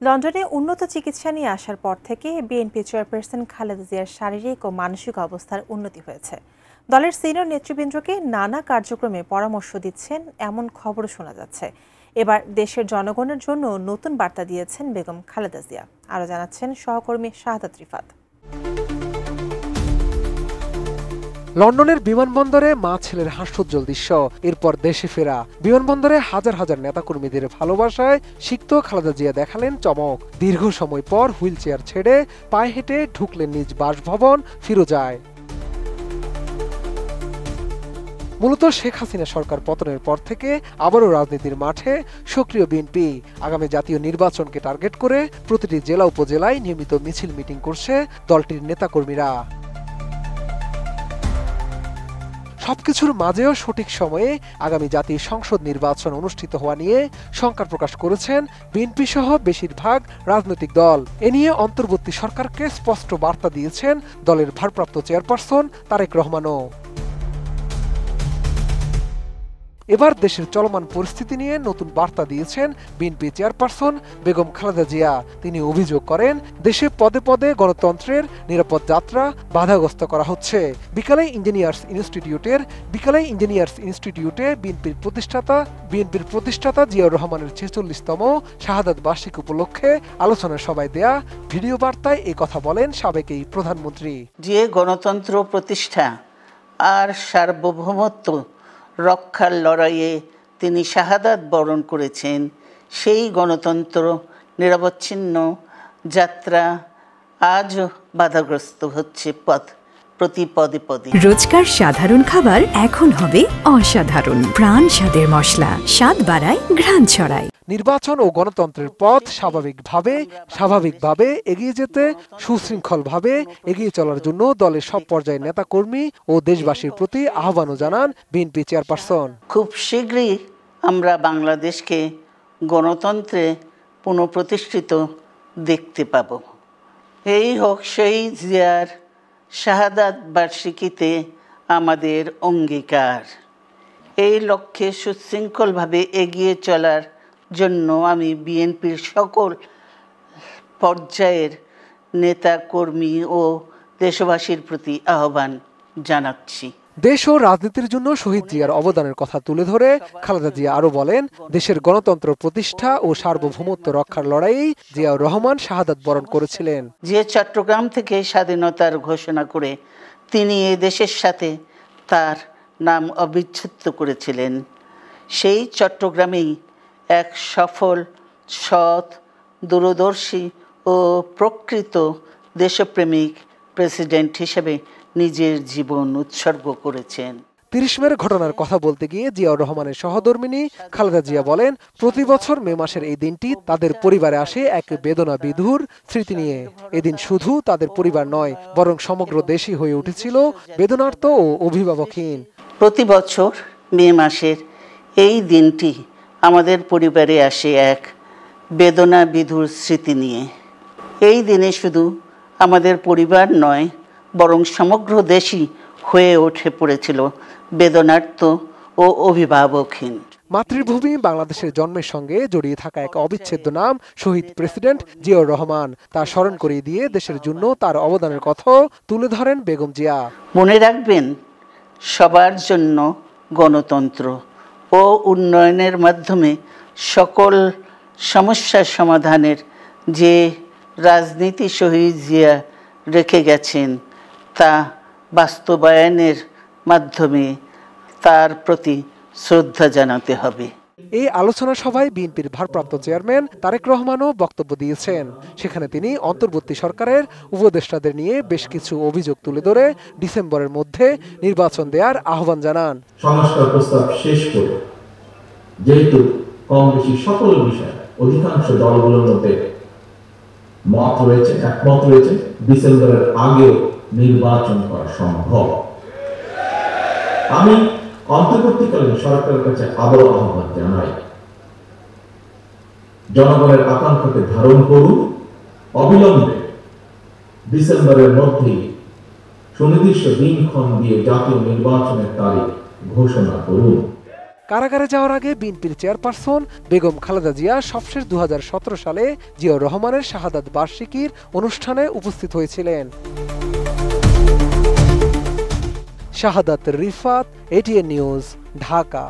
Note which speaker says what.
Speaker 1: লন্ডনে উন্নত চিকিৎসা নিয়ে আসার পর থেকে বিএনপি চেয়ারপারসন খালেদা জিয়ার শারীরিক ও মানসিক অবস্থার উন্নতি হয়েছে। দলের সিনিয়র নেতৃবৃন্দকে নানা কার্যক্রমে পরামর্শ দিচ্ছেন এমন খবরও শোনা যাচ্ছে। এবার দেশের জনগণের জন্য নতুন বার্তা দিয়েছেন বেগম খালেদা জিয়া। আরও জানাচ্ছেন সহকর্মী শাহাদাত রিফাত।
Speaker 2: লন্ডনের বিমানবন্দরে মা ছেলের হাস্যোজ্জ্বল দৃশ্য, এরপর দেশে ফেরা। বিমানবন্দরে হাজার হাজার নেতাকর্মীদের ভালোবাসায় সিক্ত খালেদা জিয়া দেখালেন চমক। দীর্ঘ সময় পর হুইল চেয়ার ছেড়ে পায়ে হেঁটে ঢুকলেন নিজ বাসভবন ফিরোজায়। মূলত শেখ হাসিনা সরকার পতনের পর থেকে আবারও রাজনীতির মাঠে সক্রিয় বিএনপি। আগামী জাতীয় নির্বাচনকে টার্গেট করে প্রতিটি জেলা উপজেলায় নিয়মিত মিছিল মিটিং করছে দলটির নেতাকর্মীরা। সবকিছুর মাঝেও সঠিক সময়ে আগামী জাতীয় সংসদ নির্বাচন অনুষ্ঠিত হওয়া নিয়ে শঙ্কা প্রকাশ করেছেন বিএনপি সহ বেশিরভাগ রাজনৈতিক দল। এ নিয়ে অন্তর্বর্তী সরকারকে স্পষ্ট বার্তা দিয়েছেন দলের ভারপ্রাপ্ত চেয়ারপারসন তারেক রহমানও। এবার দেশের চলমান পরিস্থিতি নিয়ে নতুন বার্তা দিয়েছেন বিএনপি চেয়ারপারসন বেগম খালেদা জিয়া। তিনি অভিযোগ করেন, দেশে পদে পদে গণতন্ত্রের নিরাপদ যাত্রা বাধাগ্রস্ত করা হচ্ছে। বিকালে ইঞ্জিনিয়ার্স ইনস্টিটিউটে বিএনপির প্রতিষ্ঠাতা জিয়াউর রহমানের 46তম শাহাদাত বার্ষিকী উপলক্ষে আলোচনা সভায় দেয়া ভিডিও বার্তায় এই কথা বলেন সাবেক এই প্রধানমন্ত্রী।
Speaker 3: যে গণতন্ত্র প্রতিষ্ঠা আর সার্বভৌমত্ব রক্ষার লড়াইয়ে তিনি শাহাদাত বরণ করেছেন, সেই গণতন্ত্র নিরবচ্ছিন্ন যাত্রা আজও বাধাগ্রস্ত হচ্ছে প্রতি পদে পদে।
Speaker 4: রোজকার সাধারণ খাবার এখন হবে অসাধারণ। প্রাণ স্বাদের মশলা, স্বাদ বাড়ায়, ঘ্রাণ ছড়ায়।
Speaker 2: নির্বাচন ও গণতন্ত্রের পথ স্বাভাবিকভাবে এগিয়ে যেতে সুশৃঙ্খলভাবে এগিয়ে চলার জন্য দলের সব পর্যায়ের নেতাকর্মী ও দেশবাসীর প্রতি আহ্বানও জানান বিএনপি চেয়ারপারসন।
Speaker 3: খুব শীঘ্রই আমরা বাংলাদেশকে গণতন্ত্রে পুনঃপ্রতিষ্ঠিত দেখতে পাব। এই হোক শহীদ জিয়ার শাহাদাত বার্ষিকীতে আমাদের অঙ্গীকার। এই লক্ষ্যে সুশৃঙ্খলভাবে এগিয়ে চলার জন্য আমি বিএনপির সকল পর্যায়ের নেতা কর্মী ও দেশবাসীর প্রতি আহ্বান জানাচ্ছি।
Speaker 2: দেশ ও রাজনীতির জন্য শহীদ জিয়ার অবদানের কথা তুলে ধরে খালেদা জিয়া আরো বলেন, দেশের গণতন্ত্র প্রতিষ্ঠা ও সার্বভৌমত্ব রক্ষার লড়াইয়ে জিয়াউর রহমান শাহাদাত বরণ করেছিলেন।
Speaker 3: যে চট্টগ্রাম থেকে স্বাধীনতার ঘোষণা করে তিনি এ দেশের সাথে তার নাম অবিচ্ছেদ্য করেছিলেন, সেই চট্টগ্রামেই এক সফল, সৎ, দূরদর্শী ও প্রকৃত দেশপ্রেমিক প্রেসিডেন্ট হিসেবে নিজের জীবন উৎসর্গ করেছেন।
Speaker 2: ৩০ মের ঘটনার কথা বলতে গিয়ে জিয়াউর রহমানের সহধর্মিণী খালেদা জিয়া বলেন, প্রতি বছর মে মাসের এই দিনটি তাদের পরিবারে আসে এক বেদনা বিধুর স্মৃতি নিয়ে। এদিন শুধু তাদের পরিবার নয়, বরং সমগ্র দেশই হয়ে উঠেছিল বেদনার্ত ও অভিভাবকহীন।
Speaker 3: প্রতি বছর মে মাসের এই দিনটি আমাদের পরিবারে আসে এক বেদনা বিধুর স্মৃতি নিয়ে। এই দিনে শুধু আমাদের পরিবার নয়, বরং সমগ্র দেশই হয়ে উঠে পড়েছিল বেদনার্ত ও অভিভাবকহীন।
Speaker 2: মাতৃভূমি বাংলাদেশের জন্মের সঙ্গে জড়িয়ে থাকা এক অবিচ্ছেদ্য নাম শহীদ প্রেসিডেন্ট জিয়াউর রহমান। তা স্মরণ করিয়ে দিয়ে দেশের জন্য তার অবদানের কথা তুলে ধরেন বেগম জিয়া।
Speaker 3: মনে রাখবেন, সবার জন্য গণতন্ত্র ও উন্নয়নের মাধ্যমে সকল সমস্যার সমাধানের যে রাজনীতি শহীদ জিয়া রেখে গেছেন, তা বাস্তবায়নের মাধ্যমে তার প্রতি শ্রদ্ধা জানাতে হবে।
Speaker 2: এই আলোচনা সভায় বিএনপির ভারপ্রাপ্ত চেয়ারম্যান তারেক রহমানও বক্তব্য দিয়েছেন। সেখানে তিনি অন্তর্বর্তী সরকারের উপদেষ্টাদের নিয়ে বেশ কিছু অভিযোগ তুলে ধরে ডিসেম্বরের মধ্যে নির্বাচন দেওয়ার আহ্বান জানান।
Speaker 5: সংস্কার প্রস্তাব শেষ করে, যেহেতু কম বেশি সকল বিষয়ে অধিকাংশ দলগুলোর মধ্যে একমত রয়েছে, ডিসেম্বরের আগে নির্বাচন করা সম্ভব। আমি অন্তর্বর্তীকালীন সরকারের কাছে আবারও আহ্বান জানাই, জনগণের আকাঙ্ক্ষাকে ধারণ করুন, অবিলম্বে ডিসেম্বরের মধ্যেই সুনির্দিষ্ট দিনক্ষণ দিয়ে জাতীয় নির্বাচনের তারিখ ঘোষণা করুন।
Speaker 2: কারাগারে যাওয়ার আগে বিএনপির চেয়ারপারসন বেগম খালেদা জিয়া সবশেষ 2017 সালে জিয়াউর রহমানের শাহাদাত বার্ষিকীর অনুষ্ঠানে উপস্থিত হয়েছিলেন। শাহাদাত রিফাত, এটিএন নিউজ, ঢাকা।